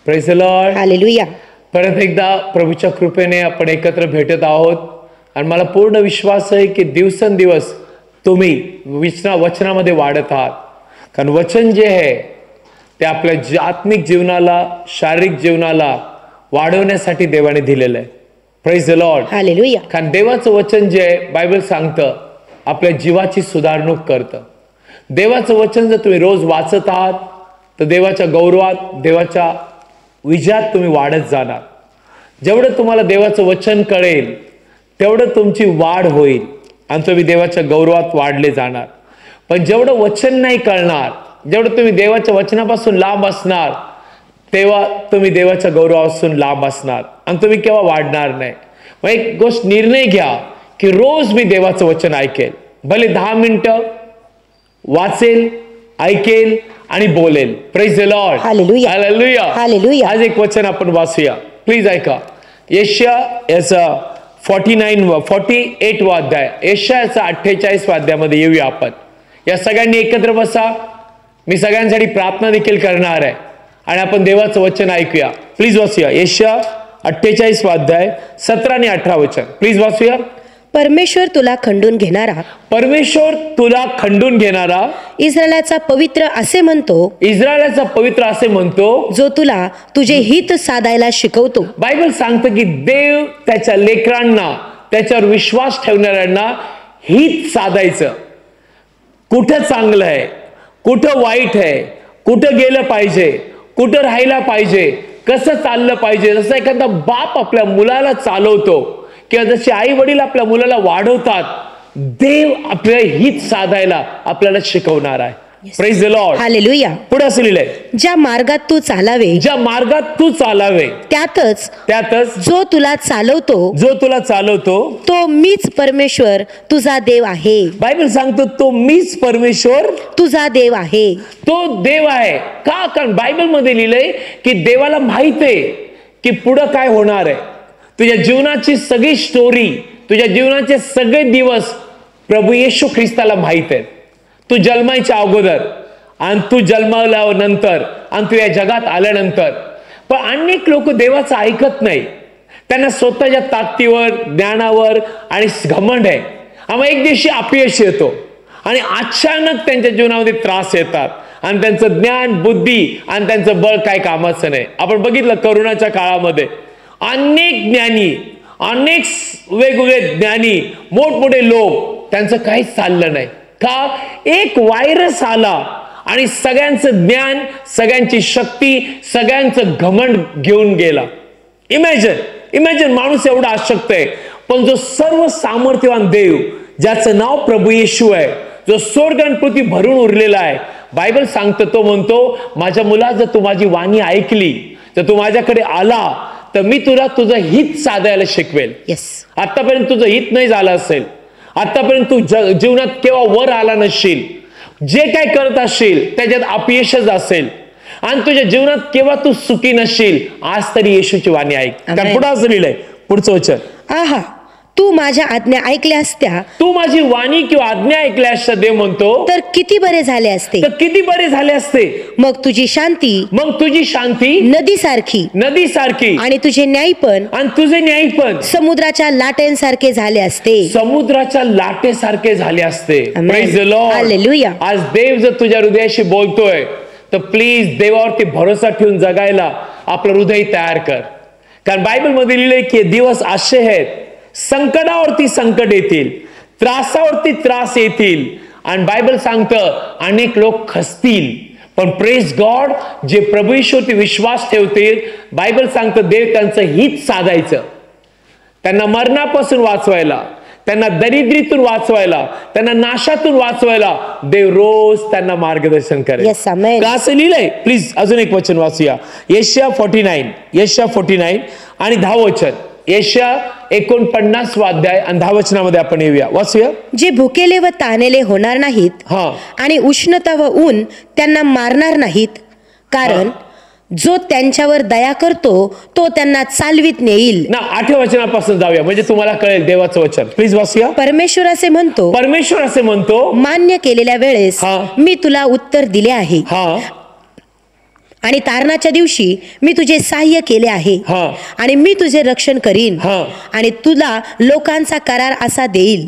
Praise the lord. Hallelujah. परत एकदा प्रभूच्या कृपेने आपण एकत्र भेटत आहोत आणि मला पूर्ण विश्वास आहे की दिवसेंदिवस तुम्ही वचनामध्ये वाढत आहात. कारण वचन जे आहे ते आपल्या आत्मिक जीवनाला, शारीरिक जीवनाला वाढवण्यासाठी देवाने दिलेलं आहे. Praise the lord. हालेलुया. कारण देवाचं वचन जे आहे बायबल सांगतं आपल्या जीवाची सुधारणूक करतं. देवाचं वचन जर तुम्ही रोज वाचत आहात तर देवाच्या गौरवात, देवाच्या विजयात तुम्ही वाढत जाणार. जेवढं तुम्हाला देवाचं वचन कळेल तेवढं तुमची वाढ होईल आणि तुम्ही देवाच्या गौरवात वाढले जाणार. पण जेवढं वचन नाही कळणार, जेवढं तुम्ही देवाच्या वचनापासून लांब असणार तेव्हा तुम्ही देवाच्या गौरवापासून लांब असणार आणि तुम्ही केव्हा वाढणार नाही. मग एक गोष्ट निर्णय घ्या की रोज मी देवाचं वचन ऐकेल. भले 10 मिनिटं वाचेल, ऐकेल आणि बोलेल. Praise the lord. Hallelujah. Hallelujah. Hallelujah. आज एक वचन आपण वाचूया. प्लीज ऐका. यशाया याचा 48 अध्याय, यशायाचा 48 अध्यायामध्ये येऊया आपण. या सगळ्यांनी एकत्र बसा. मी सगळ्यांसाठी प्रार्थना देखील करणार आहे आणि आपण देवाचं वचन ऐकूया. प्लीज वाचूया. यशाया 48 अध्याय 17 आणि 18 वचन. प्लीज वाचूया. परमेश्वर तुला खंडून घेणारा, परमेश्वर तुला खंडून घेणारा, इस्रायलाचा पवित्र असे म्हणतो, इस्रायलाचा पवित्र असे म्हणतो, जो तुला तुझे हित साधायला शिकवतो. बायबल सांगतं की देव त्याच्या लेकरांना, त्याच्यावर विश्वास ठेवणाऱ्यांना हित साधायचं. कुठं चांगलं आहे, कुठं वाईट आहे, कुठं गेलं पाहिजे, कुठं राहायला पाहिजे, कसं चाललं पाहिजे. जसं एखादा बाप आपल्या मुलाला चालवतो किंवा जसे आई वडील आपल्या मुलाला वाढवतात, देव आपल्या हित साधायला आपल्याला शिकवणार आहे. Praise the lord. हालेलुया. पुढे असं लिहिलंय, ज्या मार्गात तू चालावे, ज्या मार्गात तू चालावे, त्यातच जो तुला चालवतो, जो तुला चालवतो, तो मीच परमेश्वर तुझा देव आहे. बायबल सांगतो तो मीच परमेश्वर तुझा देव आहे. तो देव आहे. का? कारण बायबल मध्ये लिहिलंय की देवाला माहित आहे की पुढं काय होणार आहे. तुझ्या जीवनाची सगळी स्टोरी, तुझ्या जीवनाचे सगळे दिवस प्रभू येशू ख्रिस्ताला माहित आहेत. तू जन्मायच्या अगोदर आणि तू जन्माल्यानंतर आणि तू या जगात आल्यानंतर. पण अनेक लोक देवाचं ऐकत नाही. त्यांना स्वतःच्या ताकदीवर, ज्ञानावर आणि घमंड आहे. मग एक दिवशी अपयश येतो आणि अचानक त्यांच्या जीवनामध्ये त्रास येतात आणि त्यांचं ज्ञान, बुद्धी आणि त्यांचं बळ काय कामाचं नाही. आपण बघितलं कोरोनाच्या काळामध्ये अनेक ज्ञानी, अनेक वेगवेगळे ज्ञानी, मोठमोठे लोक, त्यांचं काहीच चाललं नाही. का? एक व्हायरस आला आणि सगळ्यांचं ज्ञान, सगळ्यांची शक्ती, सगळ्यांचं घमंड घेऊन गेला. इमॅजिन माणूस एवढा अशक्त आहे, पण जो सर्व सामर्थ्यवान देव, ज्याचं नाव प्रभू येशू आहे, जो स्वर्ग आणि पृथ्वी भरून उरलेला आहे, बायबल सांगतो, तो म्हणतो, माझ्या मुला, जर तू माझी वाणी ऐकली, जर तू माझ्याकडे आला तर मी तुला तुझं हित साधायला शिकवेल. आतापर्यंत तुझं हित नाही झालं असेल, आतापर्यंत तू जीवनात केव्हा वर आला नसशील, जे काय करत असशील त्याच्यात अपयशच असेल आणि तुझ्या जीवनात केव्हा तू सुखी नसशील, आज तरी येशूची वाणी ऐक. कारण पुढे असं लिहिलंय, पुढचं वचन, आहा, तू माझ्या आज्ञा ऐकल्या असत्या, तू माझी वाणी किंवा आज्ञा ऐकल्या असत्या, देव म्हणतो, तर किती बरे झाले असते. तर किती बरे झाले असते. मग तुझी शांती नदीसारखी आणि तुझे न्याय पण समुद्राच्या लाटेंसारखे झाले असते. समुद्राच्या लाटेसारखे झाले असते. Praise the lord. हालेलुया. आज देव जर तुझ्या हृदयाशी बोलतोय तर प्लीज देवावरती भरोसा ठेवून जगायला आपलं हृदय तयार कर. कारण बायबल मध्ये लिहिलंय की दिवस असे आहेत, संकटावरती संकट येतील, त्रासावरती त्रास येतील आणि बायबल सांगतं अनेक लोक खचतील. पण प्रेज गॉड, जे प्रभू येशूवरती विश्वास ठेवतील, बायबल सांगतं देव त्यांचं हित साधायचं, त्यांना मरणापासून वाचवायला, त्यांना दरिद्रीतून वाचवायला, त्यांना नाशातून वाचवायला देव रोज त्यांना मार्गदर्शन करेल. असं लिहिलंय. प्लीज अजून एक वचन वाचूया. यशाया 49 आणि 10 वचन. यशाया 49 अध्याय आणि 10 वचनामध्ये आपण येऊया. वाचूया. जे भुकेले व तानेले होणार नाहीत आणि उष्णता व ऊन त्यांना मारणार नाहीत, कारण जो त्यांच्यावर दया करतो तो त्यांना चालवीत नेईल. ना 8व्या वचनापासून जाऊया म्हणजे तुम्हाला कळेल देवाचं वचन. प्लीज वाचूया. परमेश्वर असे म्हणतो, मान्य केलेल्या वेळेस मी तुला उत्तर दिले आहे आणि तारणाच्या दिवशी मी तुझे सहाय्य केले आहे आणि मी तुझे रक्षण करीन आणि तुला लोकांचा करार असा देईल,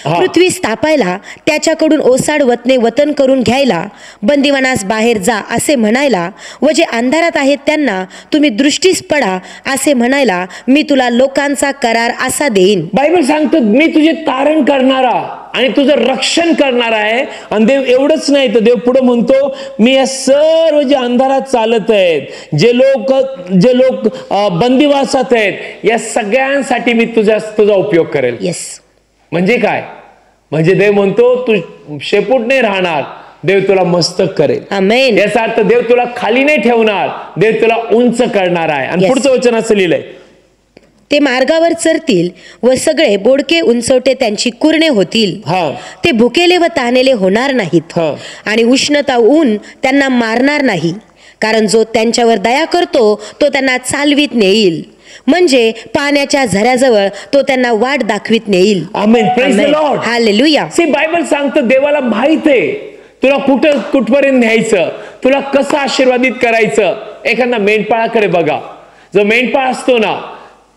पृथ्वी स्थापायला, त्याच्याकडून ओसाड वतने वतन करून घ्यायला, बंदिवानास बाहेर जा असे म्हणायला, व जे अंधारात आहेत त्यांना तुम्ही दृष्टीस पडा असे म्हणायला मी तुला लोकांचा करार असा देईन. बायबल सांगतो मी तुझे तारण करणारा आणि तुझं रक्षण करणार आहे. आणि देव एवढंच नाही तर देव पुढे म्हणतो मी या सर्व जे अंधारात चालत आहेत, जे लोक बंदिवासात आहेत, या सगळ्यांसाठी मी तुझा उपयोग करेल. येस. म्हणजे काय? म्हणजे देव म्हणतो तू शेपूट नाही राहणार, देव तुला मस्तक करेल. आमेन. याचा अर्थ देव तुला खाली नाही ठेवणार, देव तुला उंच करणार आहे. आणि पुढचं वचन असं लिहिलंय, ते मार्गावर चरतील व सगळे बोडके उंचवटे त्यांची कुरणे होतील. ते भुकेले व तानेले होणार नाहीत आणि उष्णता ऊन त्यांना मारणार नाही, कारण जो त्यांच्यावर दया करतो तो त्यांना चालवीत नेईल, म्हणजे पाण्याच्या झऱ्याजवळ तो त्यांना वाट दाखवित नेईल. Amen. Praise the lord. Hallelujah. See Bible सांगतं देवाला माहित आहे तुला कुठपर्यंत न्यायचं, तुला कसं आशीर्वादित करायचं. एखादा मेंढपाळाकडे बघा, जो मेंढपाळ असतो ना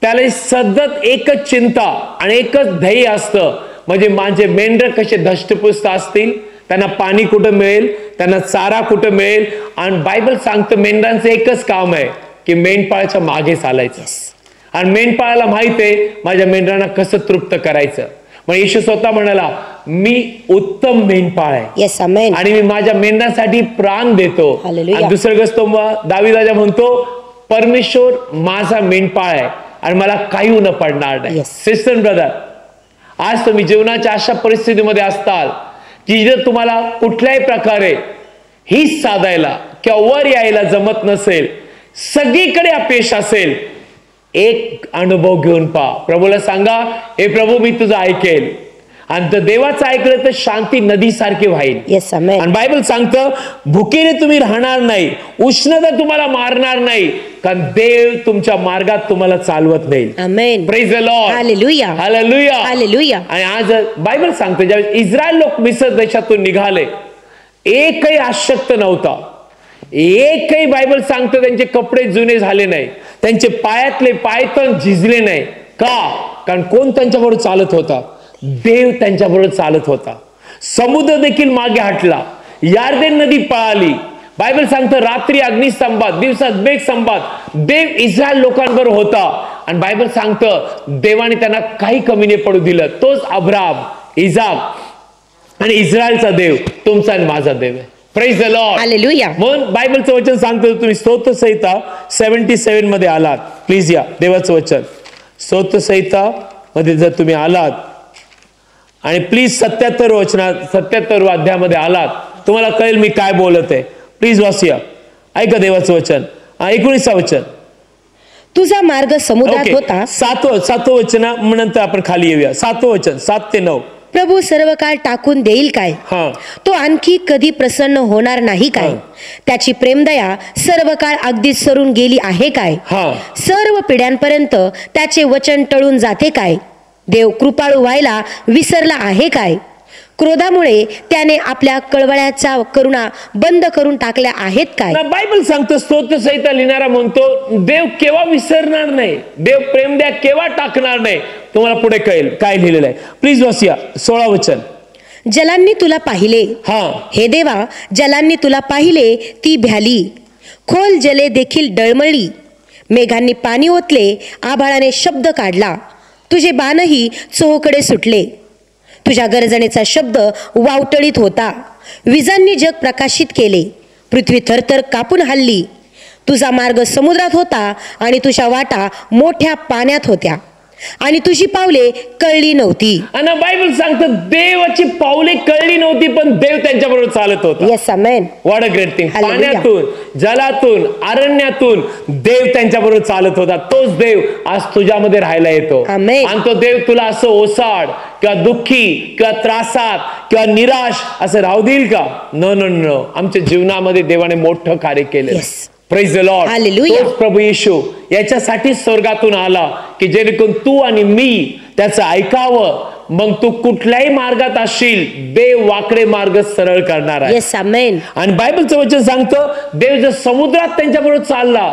त्याला सतत एकच चिंता आणि एकच ध्येय असतं, म्हणजे माझे मेंढर कसे धष्टपुष्ट असतील, त्यांना पाणी कुठं मिळेल, त्यांना चारा कुठं मिळेल. आणि बायबल सांगतं मेंढरांचं एकच काम आहे की मेंढपाळाच्या मागे चालायचं. आणि मेंढपाळाला माहित आहे माझ्या मेंढरांना कसं तृप्त करायचं. मग येशू स्वतः म्हणाला मी उत्तम मेंढपाळ आहे आणि मी माझ्या मेंढरांसाठी प्राण देतो. आणि दुसरं गोष्ट दावीद राजा म्हणतो परमेश्वर माझा मेंढपाळ आहे आणि मला काही न पडणार नाही. सिस्टर ब्रदर, आज तुम्ही जीवनाच्या अशा परिस्थितीमध्ये असताल की जर तुम्हाला कुठल्याही प्रकारे हिच साधायला किंवा वर यायला जमत नसेल, सगळीकडे अपयश असेल, एक अनुभव घेऊन पहा. प्रभूला सांगा हे प्रभू मी तुझं ऐकेल. आणि तर देवाचं ऐकलं तर शांती नदीसारखी वाहील. आणि बायबल सांगतं भुकेने तुम्ही राहणार नाही, उष्णता तुम्हाला मारणार नाही, कारण देव तुमच्या मार्गात तुम्हाला चालवत नाही. Amen. Praise the lord. Hallelujah. Hallelujah. Hallelujah. आणि आज बायबल सांगतं ज्यावेळेस इस्रायल लोक मिस्र देशातून निघाले, एकही आशक्त नव्हता, एकही बायबल सांगतं त्यांचे कपडे जुने झाले नाही, त्यांचे पायातले पायतण झिजले नाही. का? कारण कोण त्यांच्याबरोबर चालत होता? देव त्यांच्याबरोबर चालत होता. समुद्र देखील मागे हटला, यार्देन नदी पळाली. बायबल सांगतं रात्री अग्निस्तंभात, दिवसात मेघस्तंभात देव इस्रायल लोकांबरोबर होता. आणि बायबल सांगतं देवाने त्यांना काही कमी नाही पडू दिलं. तोच अब्राम, इजाक आणि इस्रायलचा देव तुमचा आणि माझा देव आहे. Praise the lord. हालेलुया. म्हणून बायबलचं वचन सांगतं तुम्ही स्तोत्र संहिता 77 मध्ये आलात, प्लीज या देवाचं वचन स्तोत्र संहिता मध्ये जर तुम्ही आलात आणि प्लीज 77 अध्यायामध्ये आलात, तुम्हाला कळेल मी काय बोलत आहे. प्लीज वाचूया, ऐका देवाचं वचन. 19 वचन, तुझा मार्ग समुद्रात होता. 7 वचन नंतर आपण खाली येऊया. 7 वचन 7 ते 9. प्रभू सर्व काळ टाकून देईल काय? तो आणखी कधी प्रसन्न होणार नाही काय? त्याची प्रेमदया सर्व काळ अगदी सरून गेली आहे काय? सर्व पिढ्यांपर्यंत त्याचे वचन टळून जाते काय? देव कृपाळू व्हायला विसरला आहे काय? क्रोधामुळे त्याने आपल्या कळवळ्याच्या करुणा बंद करून टाकल्या आहेत काय? बायबल सांगतो स्तोत्र संहिता लिहिणारा म्हणतो देव केव्हा विसरणार नाही, देव प्रेमदया केव्हा टाकणार नाही. तुम्हाला पुढे कळेल काय लिहिलेलं आहे. प्लीज वाचूया 16 वचन. जलांनी तुला पाहिले, हे देवा जलांनी तुला पाहिले ती भ्याली, खोल जले देखील डळमळली. मेघांनी पाणी ओतले, आभाळाने शब्द काढला, तुझे बाणही चोहोकडे सुटले. तुझ्या गर्जनेचा शब्द वावटळीत होता, विजांनी जग प्रकाशित केले, पृथ्वी थरथर कापून हल्ली. तुझा मार्ग समुद्रात होता आणि तुझ्या वाटा मोठ्या पाण्यात होत्या आणि तुझी पावले कळली नव्हती. आणि बायबल सांगतं देवाची पावले कळली नव्हती, पण देव त्यांच्याबरोबर चालत होता. Yes amen. What a great thing. पाण्यातून, जलातून, अरण्यातून देव त्यांच्याबरोबर चालत होता. तोच देव आज तुझ्यामध्ये राहायला येतो. आमेन. आणि तो देव तुला असं ओसाड किंवा दुःखी किंवा त्रासात किंवा निराश असं राहू देईल का? नो. आमच्या जीवनामध्ये देवाने मोठं कार्य केलं. Praise the lord. हालेलुया. तोच प्रभू येशू याच्यासाठी स्वर्गातून आला की जेणेकरून तू आणि मी त्याचं ऐकावं, मग तू कुठल्याही मार्गात असशील, देव वाकडे मार्ग सरळ करणार आहे. येस आमेन. आणि बायबलचं वचन सांगतं, देव जर समुद्रात त्यांच्याबरोबर चालला,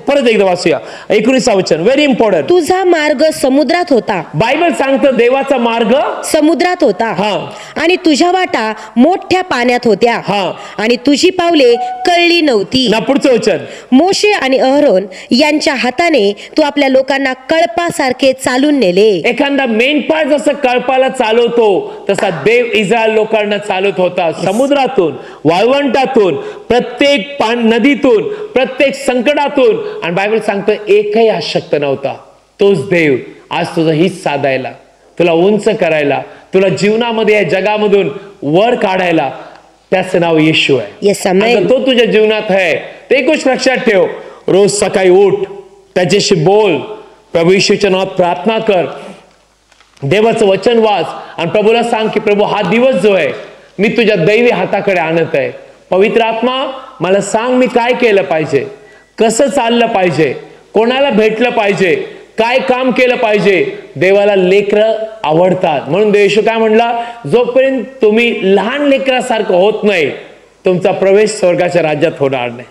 परत एकदा वाचूया 19 वचन, व्हेरी इम्पॉर्टंट. तुझा मार्ग समुद्रात होता. बायबल सांगतं देवाचा मार्ग समुद्रात होता. हा. आणि तुझ्या वाटा मोठ्या पाण्यात होत्या. हा. आणि तुझी पावले कळली नव्हती. ना पुढचं वचन, मोशे आणि अहरोन यांच्या हाताने तू आपल्या लोकांना कळपासारखे चालून नेले. एखादा मेंढपाळ जसं कळपाला चालवतो तसा देव इस्रायल लोकांना चालवत होता. समुद्रातून, वाळवंटातून, प्रत्येक नदीतून, प्रत्येक संकटातून. आणि बायबल सांगतं एकही अशक्त नव्हता. तोच देव आज तुझं हित साधायला, तुला उंच करायला, तुला जीवनामध्ये या जगामधून वर काढायला, त्याचं नाव येशू आहे. येस आमेन. आता तो तुझ्या जीवनात आहे. ते गोष्ट लक्षात ठेव. रोज सकाळी उठ, त्याच्याशी बोल, प्रभू येशूच्या नावात प्रार्थना कर, देवाचं वचन वाच आणि प्रभूला सांग की प्रभू हा दिवस जो आहे मी तुझ्या दैवी हाताकडे आणत आहे. पवित्र आत्मा मला सांग मी काय केलं पाहिजे, कसं चाललं पाहिजे, कोणाला भेटलं पाहिजे, काय काम केलं पाहिजे. देवाला लेकरं आवडतात म्हणून देव येशू काय म्हणला, जोपर्यंत तुम्ही लहान लेकरासारखं होत नाही तुमचा प्रवेश स्वर्गाच्या राज्यात होणार नाही.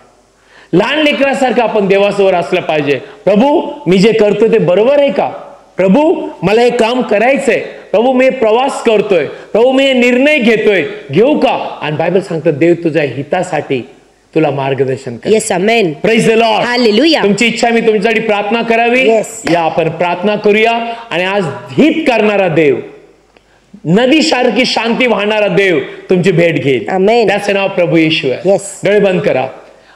लहान लेकरासारखं आपण देवासमोर असलं पाहिजे. प्रभू मी जे करतो ते बरोबर आहे का? प्रभू मला हे काम करायचंय. प्रभू मी प्रवास करतोय. प्रभू मी हे निर्णय घेऊ का? आणि बायबल सांगतं देव तुझ्या हितासाठी तुला मार्गदर्शन करेल. Yes amen. Praise the lord. Hallelujah. तुमची इच्छा मी तुमच्यासाठी प्रार्थना करावी. Yes. या आपण प्रार्थना करूया. आणि आज हित करणारा देव, नदी सारखी शांती वाहणारा देव तुमची भेट घेईल. आमेन. त्याचं नाव प्रभू येशू आहे. Yes. डोळे बंद करा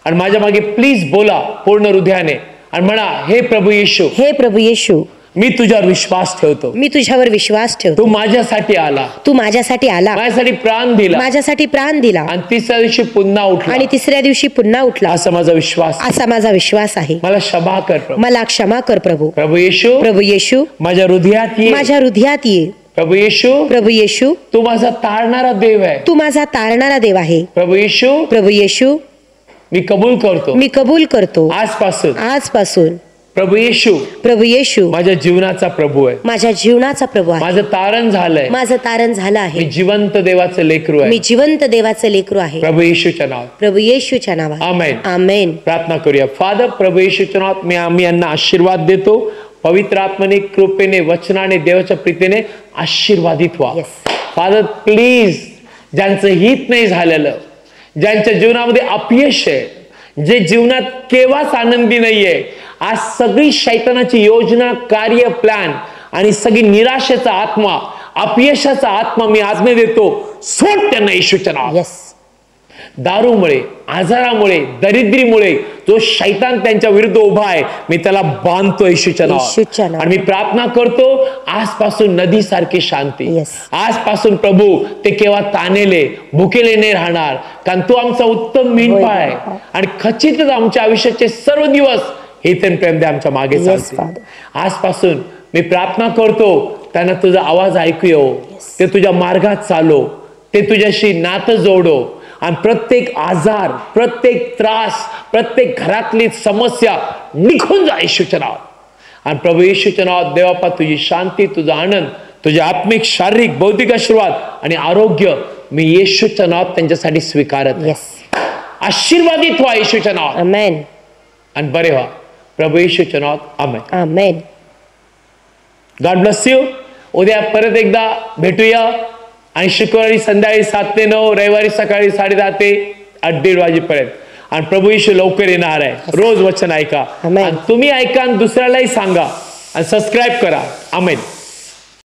आणि माझ्या मागे प्लीज बोला पूर्ण हृदयाने आणि म्हणा, हे प्रभू येशू, हे प्रभू येशू, मी तुझ्यावर विश्वास ठेवतो. मी तुझ्यावर विश्वास ठेवतो. तू माझ्यासाठी आला, तू माझ्यासाठी आला, माझ्यासाठी प्राण दिला माझ्यासाठी प्राण दिला आणि तिसऱ्या दिवशी पुन्हा उठला आणि तिसऱ्या दिवशी पुन्हा उठला. असा माझा विश्वास. असा माझा विश्वास आहे. मला क्षमा कर प्रभू. मला क्षमा कर प्रभू. प्रभू येशू, प्रभू येशू, माझ्या हृदयात ये. माझ्या हृदयात ये. प्रभू येशू, प्रभू येशू, तू माझा तारणारा देव आहे. तू माझा तारणारा देव आहे. प्रभू येशू, प्रभू येशू, मी कबूल करतो. मी कबूल करतो आजपासून. प्रभू येशू, प्रभू येशू माझ्या जीवनाचा प्रभू आहे. माझ्या जीवनाचा प्रभू आहे. माझं तारण झालंय. माझं तारण झालं आहे. मी जिवंत देवाचं लेकरू आहे. मी जिवंत देवाचं लेकरू आहे. प्रभू येशूच्या नावात. प्रभू येशूच्या नावात. आमेन. आमेन. प्रार्थना करूया. फादर, प्रभू येशूच्या नावात आम्ही यांना आशीर्वाद देतो. पवित्र आत्म्याने, कृपेने, वचनाने, देवाच्या प्रीतीने आशीर्वादित व्हा. फादर प्लीज, ज्यांचं हित नाही झालेलं, ज्यांच्या जीवनामध्ये अपयश आहे, जे जीवनात केव्हाच आनंदी नाहीये, आज सगळी शैतानाची योजना, कार्य, प्लॅन आणि सगळी निराशेचा आत्मा, अपयशाचा आत्मा मी आज्ञा देतो, सोड त्यांना येशूच्या नावात. दारूमुळे, आजारामुळे, दरिद्रीमुळे जो शैतान त्यांच्या विरुद्ध उभा आहे, मी त्याला बांधतो येशूच्या नावात. आणि मी प्रार्थना करतो आजपासून नदीसारखी शांती. आजपासून प्रभू ते केव्हा तानेले, भुकेले नाही राहणार, कारण तू आमचा उत्तम मेंढपाळ आहे आणि खचितच आमच्या आयुष्याचे सर्व दिवस हे प्रेम दे आमच्या मागे चालते. आजपासून मी प्रार्थना करतो त्यांना तुझा आवाज ऐकू येऊ, ते तुझ्या मार्गात चालो, ते तुझ्याशी नातं जोडो आणि प्रत्येक आजार, प्रत्येक त्रास, प्रत्येक घरातली समस्या निघून जा येशूच्या नावात. आणि प्रभू येशूच्या नावात देवापा तुझी शांती, तुझा आनंद, तुझे आत्मिक, शारीरिक, बौद्धिक आशीर्वाद आणि आरोग्य मी येशूच्या नावात त्यांच्यासाठी स्वीकारत. आशीर्वादित व्हा येशूच्या नावात. आमेन. आणि बरे व्हा प्रभू येशूच्या नावात. Amen. Amen. God bless you. उद्या परत एकदा भेटूया आणि शुक्रवारी संध्याकाळी 7 ते 9, रविवारी सकाळी 10:30 ते 8:30 वाजेपर्यंत. आणि प्रभू येशू लवकर येणार आहे. रोज वचन ऐका आणि तुम्ही ऐका आणि दुसऱ्यालाही सांगा आणि सबस्क्राईब करा. आमेन.